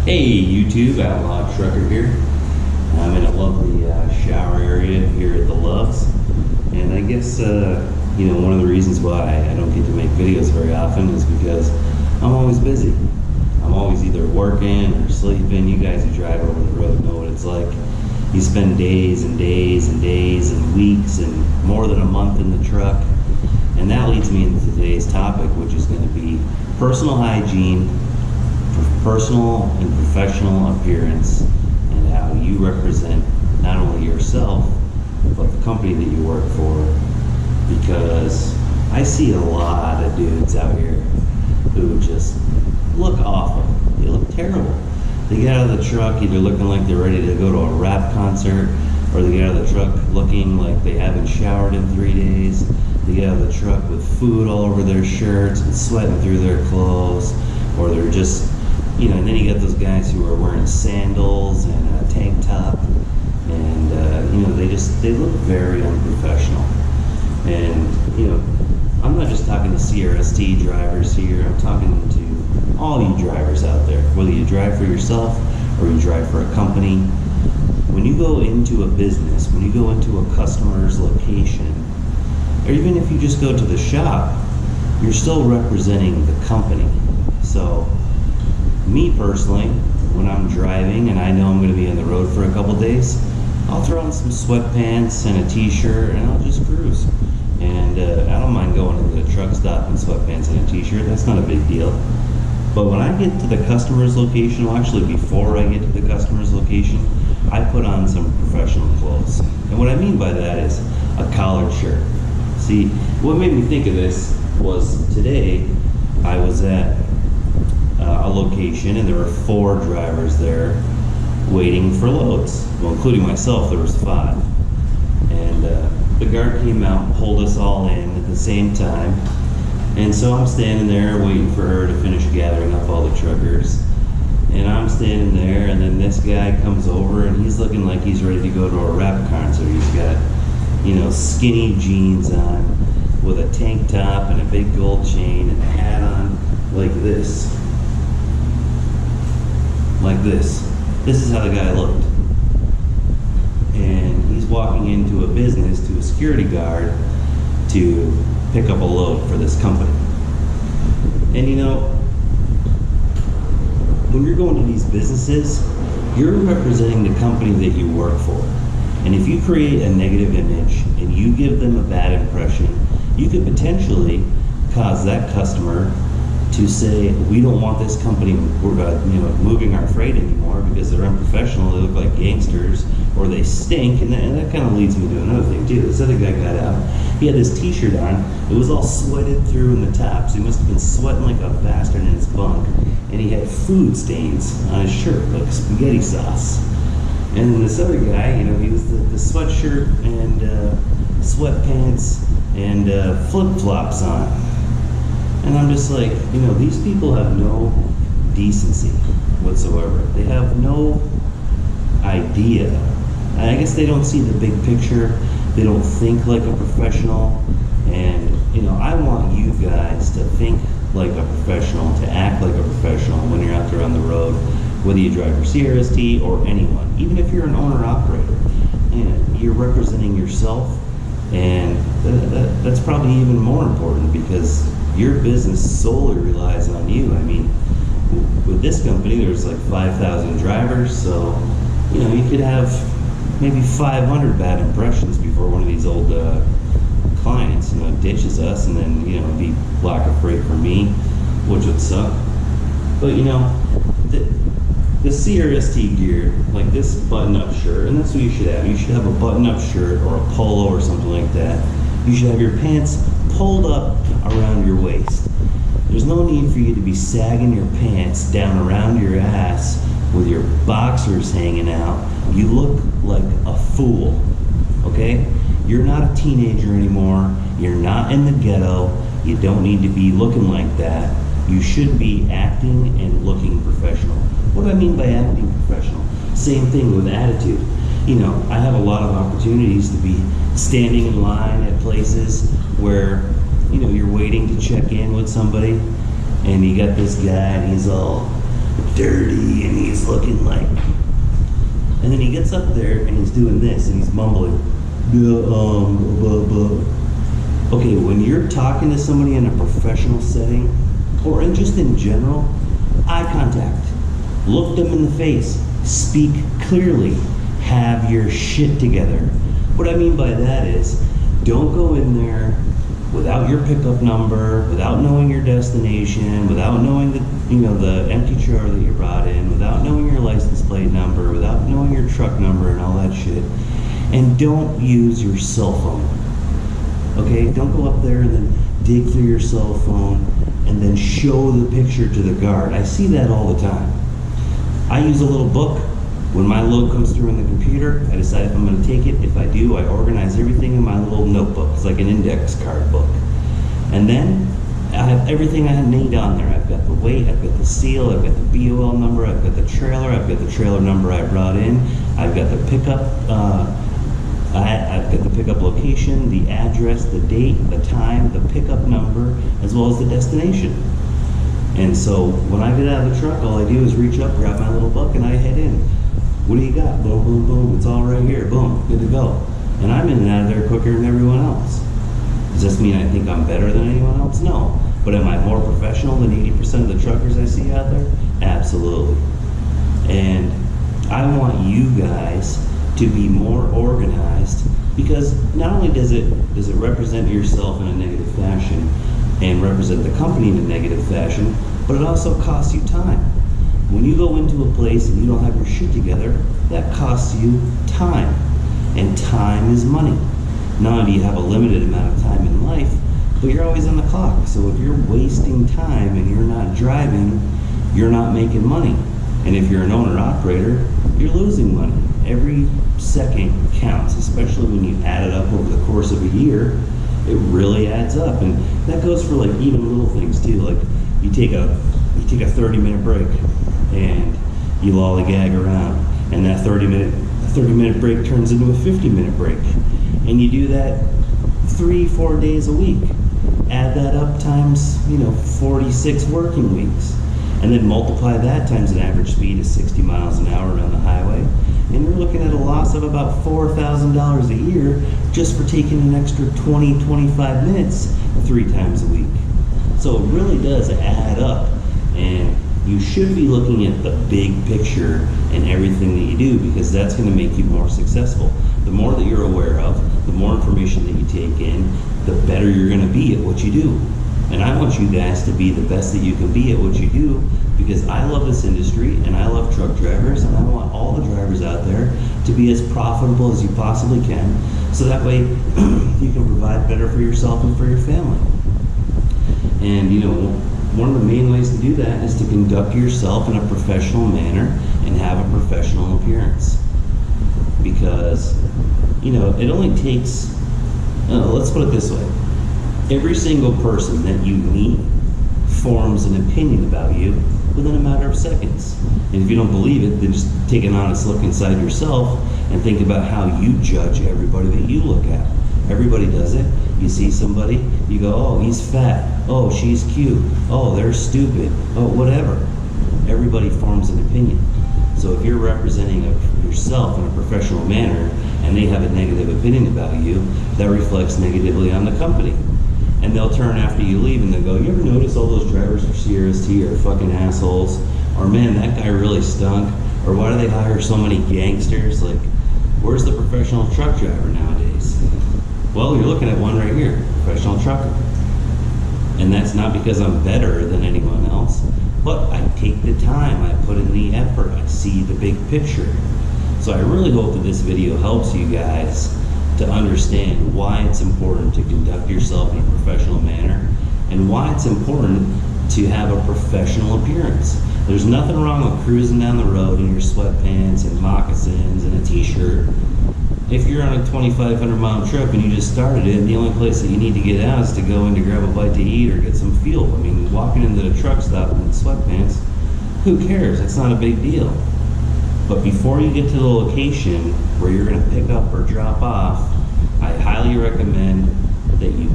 Hey YouTube, Outlaw Trucker here. I'm in a lovely shower area here at the Loves, and I guess one of the reasons why I don't get to make videos very often is because I'm always busy. I'm always either working or sleeping. You guys who drive over the road know what it's like. You spend days and days and days and weeks and more than a month in the truck, and that leads me into today's topic, which is going to be personal hygiene, personal and professional appearance, and how you represent not only yourself but the company that you work for. Because I see a lot of dudes out here who just look awful. They look terrible. They get out of the truck either looking like they're ready to go to a rap concert, or they get out of the truck looking like they haven't showered in 3 days. They get out of the truck with food all over their shirts and sweating through their clothes, or they're just and then you get those guys who are wearing sandals and a tank top, and they look very unprofessional. And I'm not just talking to CRST drivers here. I'm talking to all you drivers out there, whether you drive for yourself or you drive for a company. When you go into a business, when you go into a customer's location, or even if you just go to the shop, you're still representing the company. So me personally, when I'm driving and I know I'm going to be on the road for a couple days, I'll throw on some sweatpants and a t-shirt and I'll just cruise. And I don't mind going to the truck stop in sweatpants and a t-shirt. That's not a big deal. But when I get to the customer's location, well, actually before I get to the customer's location, I put on some professional clothes. And what I mean by that is a collared shirt. See, what made me think of this was today I was at a location and there were 4 drivers there waiting for loads. Well, including myself, there was 5. And the guard came out, pulled us all in at the same time. And so I'm standing there waiting for her to finish gathering up all the truckers. And I'm standing there, and then this guy comes over and he's looking like he's ready to go to a rap concert. He's got, skinny jeans on with a tank top and a big gold chain and a hat on like this. Like this. This is how the guy looked. And he's walking into a business, to a security guard, to pick up a load for this company. And when you're going to these businesses, you're representing the company that you work for. And if you create a negative image and you give them a bad impression, you could potentially cause that customer to say, we don't want this company moving our freight anymore because they're unprofessional, they look like gangsters, or they stink. And that kind of leads me to another thing too. This other guy got out, he had this t-shirt on, it was all sweated through in the top, so he must have been sweating like a bastard in his bunk, and he had food stains on his shirt, like spaghetti sauce. And then this other guy, he was the sweatshirt and sweatpants and flip-flops on. And I'm just like, these people have no decency whatsoever. They have no idea. I guess they don't see the big picture. They don't think like a professional. And, I want you guys to think like a professional, to act like a professional when you're out there on the road, whether you drive for CRST or anyone. Even if you're an owner-operator, you're representing yourself. And that's probably even more important because your business solely relies on you. I mean, with this company, there's like 5,000 drivers, so you could have maybe 500 bad impressions before one of these old clients ditches us, and then be block of freight for me, which would suck. But the CRST gear, like this button-up shirt, and that's what you should have. You should have a button-up shirt or a polo or something like that. You should have your pants pulled up around your waist. There's no need for you to be sagging your pants down around your ass with your boxers hanging out. You look like a fool, okay? You're not a teenager anymore. You're not in the ghetto. You don't need to be looking like that. You should be acting and looking professional. What do I mean by acting professional? Same thing with attitude. I have a lot of opportunities to be standing in line at places where, you're waiting to check in with somebody, and you got this guy and he's all dirty, and he's looking like, and then he gets up there and he's doing this and he's mumbling, blah, blah. Okay, when you're talking to somebody in a professional setting, or just in general, eye contact. Look them in the face. Speak clearly. Have your shit together. What I mean by that is, don't go in there without your pickup number, without knowing your destination, without knowing the empty trailer that you brought in, without knowing your license plate number, without knowing your truck number and all that shit. And don't use your cell phone. Okay? Don't go up there and then dig through your cell phone and then show the picture to the guard. I see that all the time. I use a little book. When my load comes through in the computer, I decide if I'm going to take it. If I do, I organize everything in my little notebook. It's like an index card book. And then I have everything I need on there. I've got the weight, I've got the seal, I've got the BOL number, I've got the trailer, I've got the trailer number I brought in, I've got the pickup, I've got the pickup location, the address, the date, the time, the pickup number, as well as the destination. And so when I get out of the truck, all I do is reach up, grab my little book, and I head in. What do you got? Boom, boom, boom. It's all right here. Boom. Good to go. And I'm in and out of there quicker than everyone else. Does this mean I think I'm better than anyone else? No. But am I more professional than 80% of the truckers I see out there? Absolutely. And I want you guys to be more organized, because not only does it represent yourself in a negative fashion and represent the company in a negative fashion, but it also costs you time. When you go into a place and you don't have your shit together, that costs you time. And time is money. Not only do you have a limited amount of time in life, but you're always on the clock. So if you're wasting time and you're not driving, you're not making money. And if you're an owner-operator, you're losing money. Every second counts, especially when you add it up over the course of a year. It really adds up. And that goes for like even little things too. Like you take a 30-minute break and you lollygag around, and that 30-minute break turns into a 50-minute break, and you do that 3-4 days a week. Add that up times 46 working weeks, and then multiply that times an average speed of 60 miles an hour on the highway, and you're looking at a loss of about $4,000 a year just for taking an extra 20-25 minutes 3 times a week. So it really does add up, and you should be looking at the big picture and everything that you do, because that's going to make you more successful. The more that you're aware of, the more information that you take in, the better you're going to be at what you do. And I want you guys to be the best that you can be at what you do, because I love this industry and I love truck drivers, and I want all the drivers out there to be as profitable as you possibly can, so that way you can provide better for yourself and for your family. And one of the main ways to do that is to conduct yourself in a professional manner and have a professional appearance. Because, it only takes, let's put it this way. Every single person that you meet forms an opinion about you within a matter of seconds. And if you don't believe it, then just take an honest look inside yourself and think about how you judge everybody that you look at. Everybody does it. You see somebody, you go, oh, he's fat. Oh, she's cute. Oh, they're stupid. Oh, whatever. Everybody forms an opinion. So if you're representing yourself in a professional manner and they have a negative opinion about you, that reflects negatively on the company. And they'll turn after you leave and they'll go, you ever notice all those drivers for CRST are fucking assholes? Or man, that guy really stunk. Or why do they hire so many gangsters? Like, where's the professional truck driver nowadays? Well, you're looking at one right here, professional trucker. And that's not because I'm better than anyone else, but I take the time, I put in the effort, I see the big picture. So I really hope that this video helps you guys to understand why it's important to conduct yourself in a professional manner and why it's important to have a professional appearance. There's nothing wrong with cruising down the road in your sweatpants and moccasins and a t-shirt. If you're on a 2,500 mile trip and you just started it, the only place that you need to get out is to go in to grab a bite to eat or get some fuel. I mean, walking into the truck stop in sweatpants, who cares? It's not a big deal. But before you get to the location where you're going to pick up or drop off, I highly recommend that you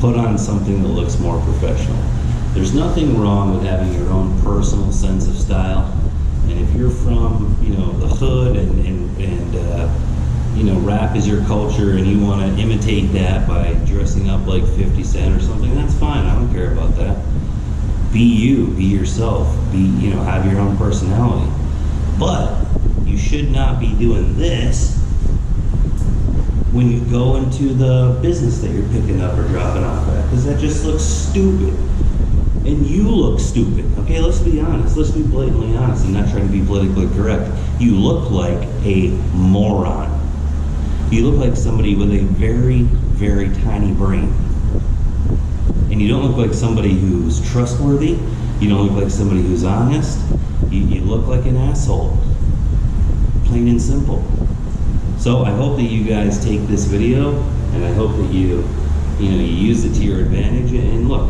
put on something that looks more professional. There's nothing wrong with having your own personal sense of style. And if you're from, the hood and rap is your culture and you want to imitate that by dressing up like 50 Cent or something, that's fine. I don't care about that. Be you, be yourself, have your own personality. But you should not be doing this when you go into the business that you're picking up or dropping off at, because that just looks stupid. And you look stupid. Okay, let's be honest. Let's be blatantly honest. I'm not trying to be politically correct. You look like a moron. You look like somebody with a very, very tiny brain. And you don't look like somebody who's trustworthy. You don't look like somebody who's honest. You look like an asshole. Plain and simple. So I hope that you guys take this video, and I hope that you use it to your advantage. And look,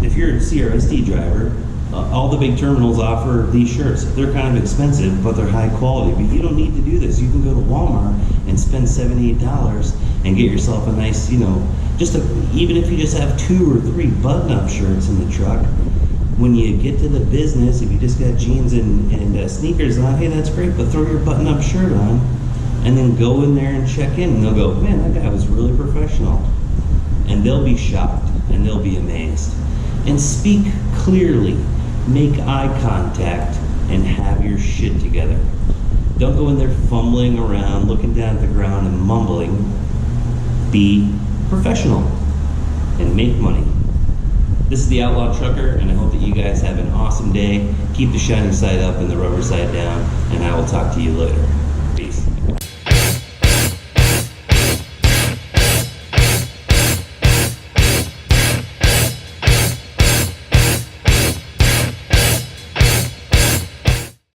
if you're a CRSD driver, all the big terminals offer these shirts. They're kind of expensive, but they're high quality. But you don't need to do this. You can go to Walmart and spend $7, $8 and get yourself a nice, even if you just have 2 or 3 button-up shirts in the truck. When you get to the business, if you just got jeans and sneakers on, hey, that's great, but throw your button-up shirt on and then go in there and check in, and they'll go, man, that guy was really professional. And they'll be shocked and they'll be amazed. And speak clearly, make eye contact, and have your shit together. Don't go in there fumbling around, looking down at the ground and mumbling. Be professional and make money. This is the Outlaw Trucker, and I hope that you guys have an awesome day. Keep the shiny side up and the rubber side down, and I will talk to you later.